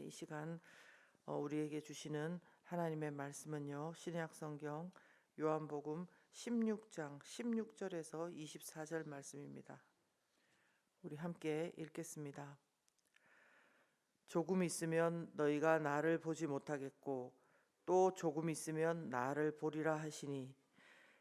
이 시간 우리에게 주시는 하나님의 말씀은요. 신약 성경 요한복음 16장 16절에서 24절 말씀입니다. 우리 함께 읽겠습니다. 조금 있으면 너희가 나를 보지 못하겠고 또 조금 있으면 나를 보리라 하시니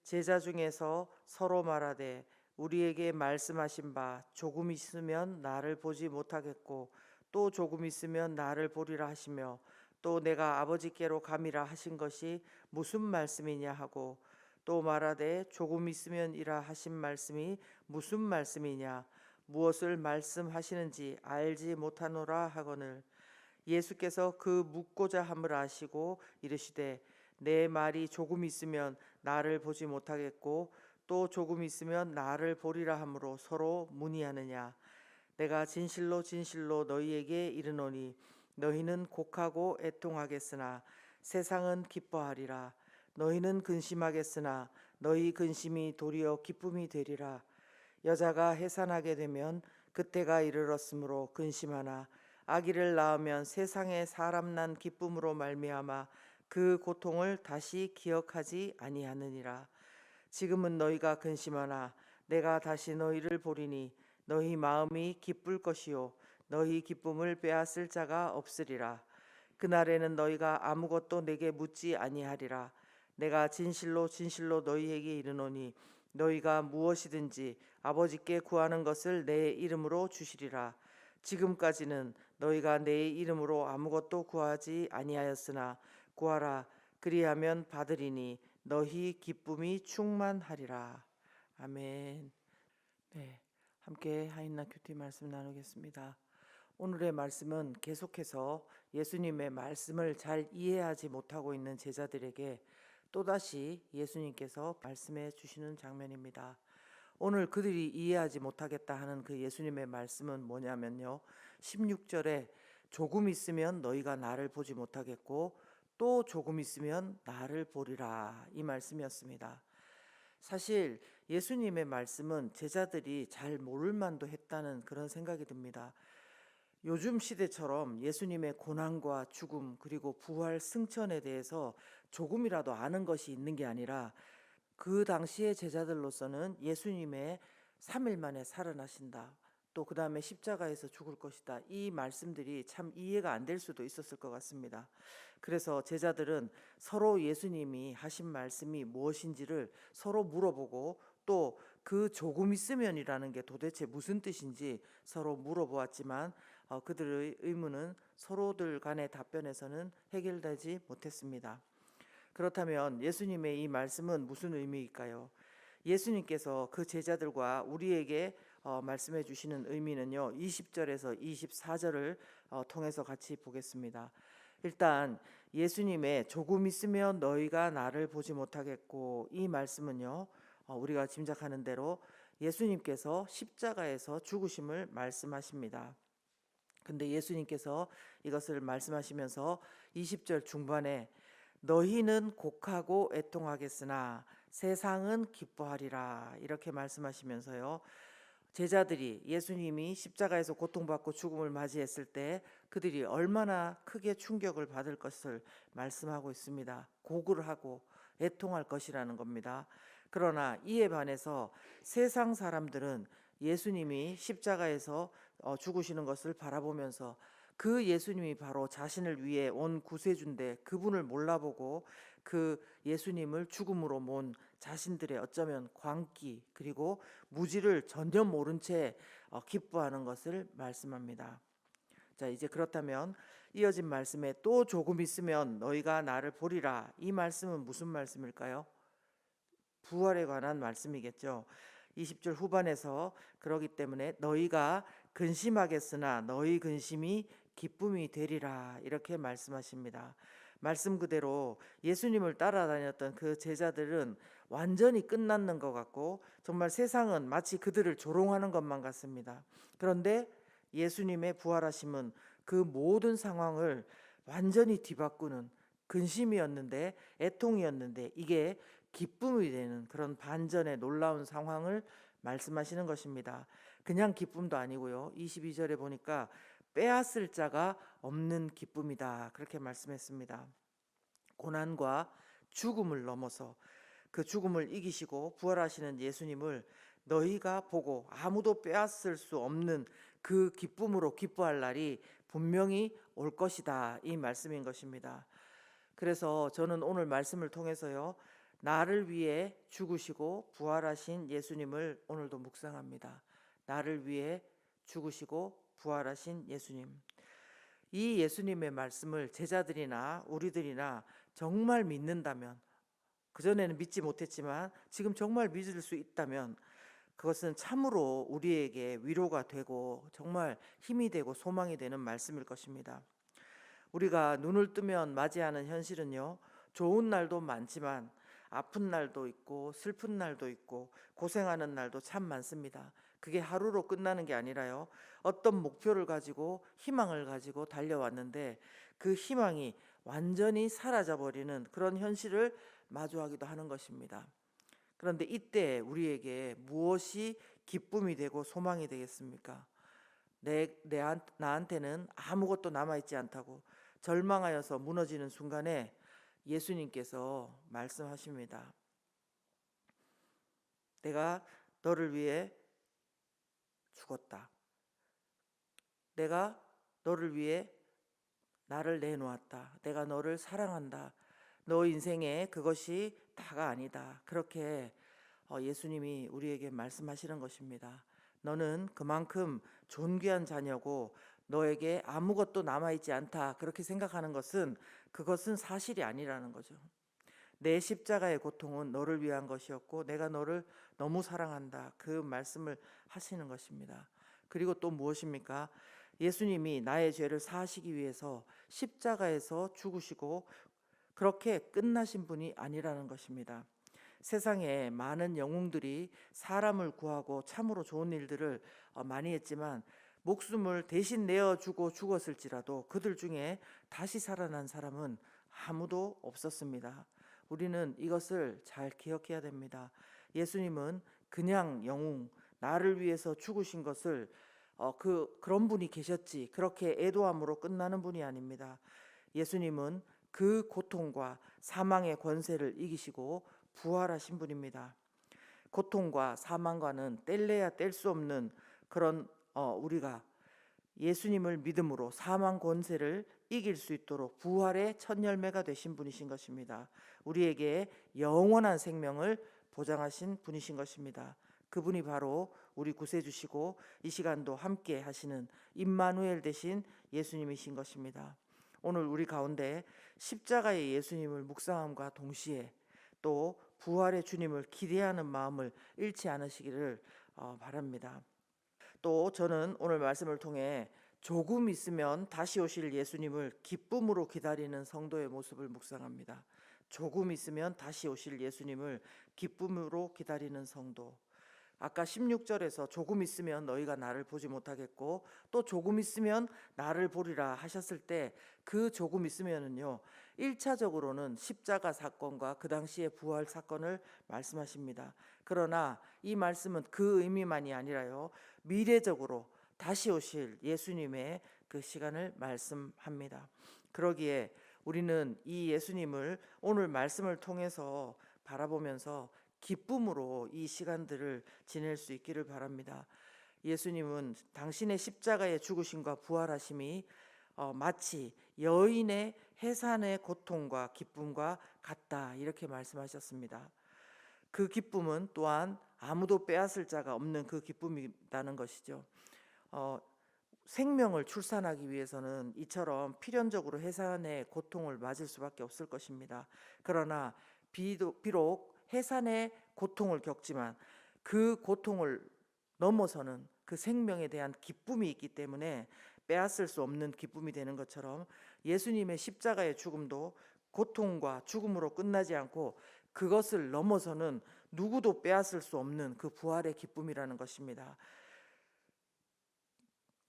제자 중에서 서로 말하되 우리에게 말씀하신 바 조금 있으면 나를 보지 못하겠고 또 조금 있으면 나를 보리라 하시며 또 내가 아버지께로 감이라 하신 것이 무슨 말씀이냐 하고 또 말하되 조금 있으면이라 하신 말씀이 무슨 말씀이냐 무엇을 말씀하시는지 알지 못하노라 하거늘 예수께서 그 묻고자 함을 아시고 이르시되 내 말이 조금 있으면 나를 보지 못하겠고 또 조금 있으면 나를 보리라 함으로 서로 문의하느냐 내가 진실로 진실로 너희에게 이르노니 너희는 곡하고 애통하겠으나 세상은 기뻐하리라 너희는 근심하겠으나 너희 근심이 도리어 기쁨이 되리라 여자가 해산하게 되면 그때가 이르렀으므로 근심하나 아기를 낳으면 세상에 사람 난 기쁨으로 말미암아 그 고통을 다시 기억하지 아니하느니라 지금은 너희가 근심하나 내가 다시 너희를 보리니 너희 마음이 기쁠 것이요 너희 기쁨을 빼앗을 자가 없으리라 그날에는 너희가 아무것도 내게 묻지 아니하리라 내가 진실로 진실로 너희에게 이르노니 너희가 무엇이든지 아버지께 구하는 것을 내 이름으로 주시리라 지금까지는 너희가 내 이름으로 아무것도 구하지 아니하였으나 구하라 그리하면 받으리니 너희 기쁨이 충만하리라. 아멘. 네, 함께 하인나 큐티 말씀 나누겠습니다. 오늘의 말씀은 계속해서 예수님의 말씀을 잘 이해하지 못하고 있는 제자들에게 또다시 예수님께서 말씀해 주시는 장면입니다. 오늘 그들이 이해하지 못하겠다 하는 그 예수님의 말씀은 뭐냐면요. 16절에 조금 있으면 너희가 나를 보지 못하겠고 또 조금 있으면 나를 보리라 이 말씀이었습니다. 사실 예수님의 말씀은 제자들이 잘 모를 만도 했다는 그런 생각이 듭니다. 요즘 시대처럼 예수님의 고난과 죽음 그리고 부활 승천에 대해서 조금이라도 아는 것이 있는 게 아니라 그 당시의 제자들로서는 예수님의 3일 만에 살아나신다. 또 그 다음에 십자가에서 죽을 것이다. 이 말씀들이 참 이해가 안 될 수도 있었을 것 같습니다. 그래서 제자들은 서로 예수님이 하신 말씀이 무엇인지를 서로 물어보고 또 그 조금 있으면이라는 게 도대체 무슨 뜻인지 서로 물어보았지만 그들의 의문은 서로들 간의 답변에서는 해결되지 못했습니다. 그렇다면 예수님의 이 말씀은 무슨 의미일까요? 예수님께서 그 제자들과 우리에게 말씀해 주시는 의미는요. 20절에서 24절을 통해서 같이 보겠습니다. 일단 예수님의 조금 있으면 너희가 나를 보지 못하겠고 이 말씀은요. 우리가 짐작하는 대로 예수님께서 십자가에서 죽으심을 말씀하십니다. 근데 예수님께서 이것을 말씀하시면서 20절 중반에 너희는 곡하고 애통하겠으나 세상은 기뻐하리라 이렇게 말씀하시면서요. 제자들이 예수님이 십자가에서 고통받고 죽음을 맞이했을 때 그들이 얼마나 크게 충격을 받을 것을 말씀하고 있습니다. 곡을 하고 애통할 것이라는 겁니다. 그러나 이에 반해서 세상 사람들은 예수님이 십자가에서 죽으시는 것을 바라보면서 그 예수님이 바로 자신을 위해 온 구세주인데 그분을 몰라보고 그 예수님을 죽음으로 모은 자신들의 어쩌면 광기 그리고 무지를 전혀 모른 채 기뻐하는 것을 말씀합니다. 자, 이제 그렇다면 이어진 말씀에 또 조금 있으면 너희가 나를 보리라 이 말씀은 무슨 말씀일까요? 부활에 관한 말씀이겠죠. 20절 후반에서 그러기 때문에 너희가 근심하겠으나 너희 근심이 기쁨이 되리라 이렇게 말씀하십니다. 말씀 그대로 예수님을 따라다녔던 그 제자들은 완전히 끝났는 것 같고 정말 세상은 마치 그들을 조롱하는 것만 같습니다. 그런데 예수님의 부활하심은 그 모든 상황을 완전히 뒤바꾸는 근심이었는데 애통이었는데 이게 기쁨이 되는 그런 반전의 놀라운 상황을 말씀하시는 것입니다. 그냥 기쁨도 아니고요. 22절에 보니까 빼앗을 자가 없는 기쁨이다. 그렇게 말씀했습니다. 고난과 죽음을 넘어서 그 죽음을 이기시고 부활하시는 예수님을 너희가 보고 아무도 빼앗을 수 없는 그 기쁨으로 기뻐할 날이 분명히 올 것이다. 이 말씀인 것입니다. 그래서 저는 오늘 말씀을 통해서요, 나를 위해 죽으시고 부활하신 예수님을 오늘도 묵상합니다. 나를 위해 죽으시고 부활하신 예수님. 이 예수님의 말씀을 제자들이나 우리들이나 정말 믿는다면, 그전에는 믿지 못했지만 지금 정말 믿을 수 있다면 그것은 참으로 우리에게 위로가 되고 정말 힘이 되고 소망이 되는 말씀일 것입니다. 우리가 눈을 뜨면 맞이하는 현실은요, 좋은 날도 많지만 아픈 날도 있고 슬픈 날도 있고 고생하는 날도 참 많습니다. 그게 하루로 끝나는 게 아니라요, 어떤 목표를 가지고 희망을 가지고 달려왔는데 그 희망이 완전히 사라져버리는 그런 현실을 마주하기도 하는 것입니다. 그런데 이때 우리에게 무엇이 기쁨이 되고 소망이 되겠습니까? 나한테는 아무것도 남아있지 않다고 절망하여서 무너지는 순간에 예수님께서 말씀하십니다. 내가 너를 위해 죽었다. 내가 너를 위해 나를 내놓았다. 내가 너를 사랑한다. 너 인생에 그것이 다가 아니다. 그렇게 예수님이 우리에게 말씀하시는 것입니다. 너는 그만큼 존귀한 자녀고 너에게 아무것도 남아있지 않다. 그렇게 생각하는 것은 그것은 사실이 아니라는 거죠. 내 십자가의 고통은 너를 위한 것이었고 내가 너를 너무 사랑한다. 그 말씀을 하시는 것입니다. 그리고 또 무엇입니까? 예수님이 나의 죄를 사하시기 위해서 십자가에서 죽으시고 그렇게 끝나신 분이 아니라는 것입니다. 세상에 많은 영웅들이 사람을 구하고 참으로 좋은 일들을 많이 했지만 목숨을 대신 내어주고 죽었을지라도 그들 중에 다시 살아난 사람은 아무도 없었습니다. 우리는 이것을 잘 기억해야 됩니다. 예수님은 그냥 영웅, 나를 위해서 죽으신 것을 그런 분이 계셨지 그렇게 애도함으로 끝나는 분이 아닙니다. 예수님은 그 고통과 사망의 권세를 이기시고 부활하신 분입니다. 고통과 사망과는 뗄래야 뗄 수 없는 그런 우리가 예수님을 믿음으로 사망 권세를 이길 수 있도록 부활의 첫 열매가 되신 분이신 것입니다. 우리에게 영원한 생명을 보장하신 분이신 것입니다. 그분이 바로 우리 구세주시고 이 시간도 함께 하시는 임마누엘 되신 예수님이신 것입니다. 오늘 우리 가운데 십자가의 예수님을 묵상함과 동시에 또 부활의 주님을 기대하는 마음을 잃지 않으시기를 바랍니다. 또 저는 오늘 말씀을 통해 조금 있으면 다시 오실 예수님을 기쁨으로 기다리는 성도의 모습을 묵상합니다. 조금 있으면 다시 오실 예수님을 기쁨으로 기다리는 성도. 아까 16절에서 조금 있으면 너희가 나를 보지 못하겠고 또 조금 있으면 나를 보리라 하셨을 때 그 조금 있으면은요, 1차적으로는 십자가 사건과 그 당시의 부활 사건을 말씀하십니다. 그러나 이 말씀은 그 의미만이 아니라요, 미래적으로 다시 오실 예수님의 그 시간을 말씀합니다. 그러기에 우리는 이 예수님을 오늘 말씀을 통해서 바라보면서 기쁨으로 이 시간들을 지낼 수 있기를 바랍니다. 예수님은 당신의 십자가의 죽으심과 부활하심이 마치 여인의 해산의 고통과 기쁨과 같다, 이렇게 말씀하셨습니다. 그 기쁨은 또한 아무도 빼앗을 자가 없는 그 기쁨이라는 것이죠. 생명을 출산하기 위해서는 이처럼 필연적으로 해산의 고통을 맞을 수밖에 없을 것입니다. 그러나 비록 해산의 고통을 겪지만 그 고통을 넘어서는 그 생명에 대한 기쁨이 있기 때문에 빼앗을 수 없는 기쁨이 되는 것처럼 예수님의 십자가의 죽음도 고통과 죽음으로 끝나지 않고 그것을 넘어서는 누구도 빼앗을 수 없는 그 부활의 기쁨이라는 것입니다.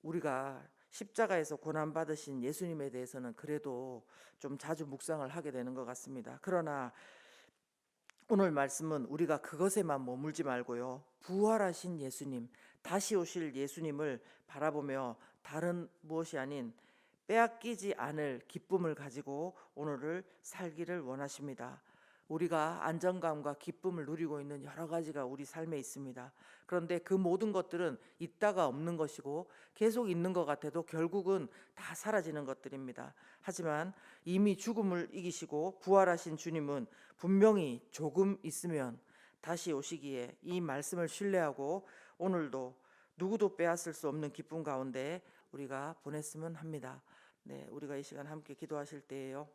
우리가 십자가에서 고난받으신 예수님에 대해서는 그래도 좀 자주 묵상을 하게 되는 것 같습니다. 그러나 오늘 말씀은 우리가 그것에만 머물지 말고요, 부활하신 예수님, 다시 오실 예수님을 바라보며 다른 무엇이 아닌 빼앗기지 않을 기쁨을 가지고 오늘을 살기를 원하십니다. 우리가 안정감과 기쁨을 누리고 있는 여러 가지가 우리 삶에 있습니다. 그런데 그 모든 것들은 있다가 없는 것이고 계속 있는 것 같아도 결국은 다 사라지는 것들입니다. 하지만 이미 죽음을 이기시고 부활하신 주님은 분명히 조금 있으면 다시 오시기에 이 말씀을 신뢰하고 오늘도 누구도 빼앗을 수 없는 기쁨 가운데 우리가 보냈으면 합니다. 네, 우리가 이 시간 함께 기도하실 때에요.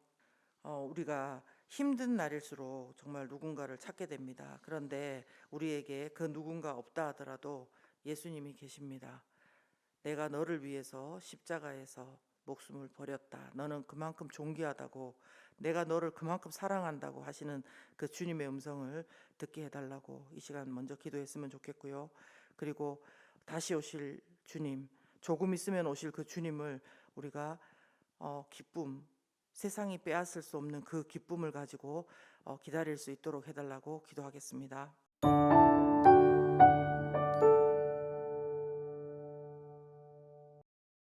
우리가 힘든 날일수록 정말 누군가를 찾게 됩니다. 그런데 우리에게 그 누군가 없다 하더라도 예수님이 계십니다. 내가 너를 위해서 십자가에서 목숨을 버렸다. 너는 그만큼 존귀하다고, 내가 너를 그만큼 사랑한다고 하시는 그 주님의 음성을 듣게 해달라고 이 시간 먼저 기도했으면 좋겠고요. 그리고 다시 오실 주님, 조금 있으면 오실 그 주님을 우리가 기쁨, 세상이 빼앗을 수 없는 그 기쁨을 가지고 기다릴 수 있도록 해달라고 기도하겠습니다.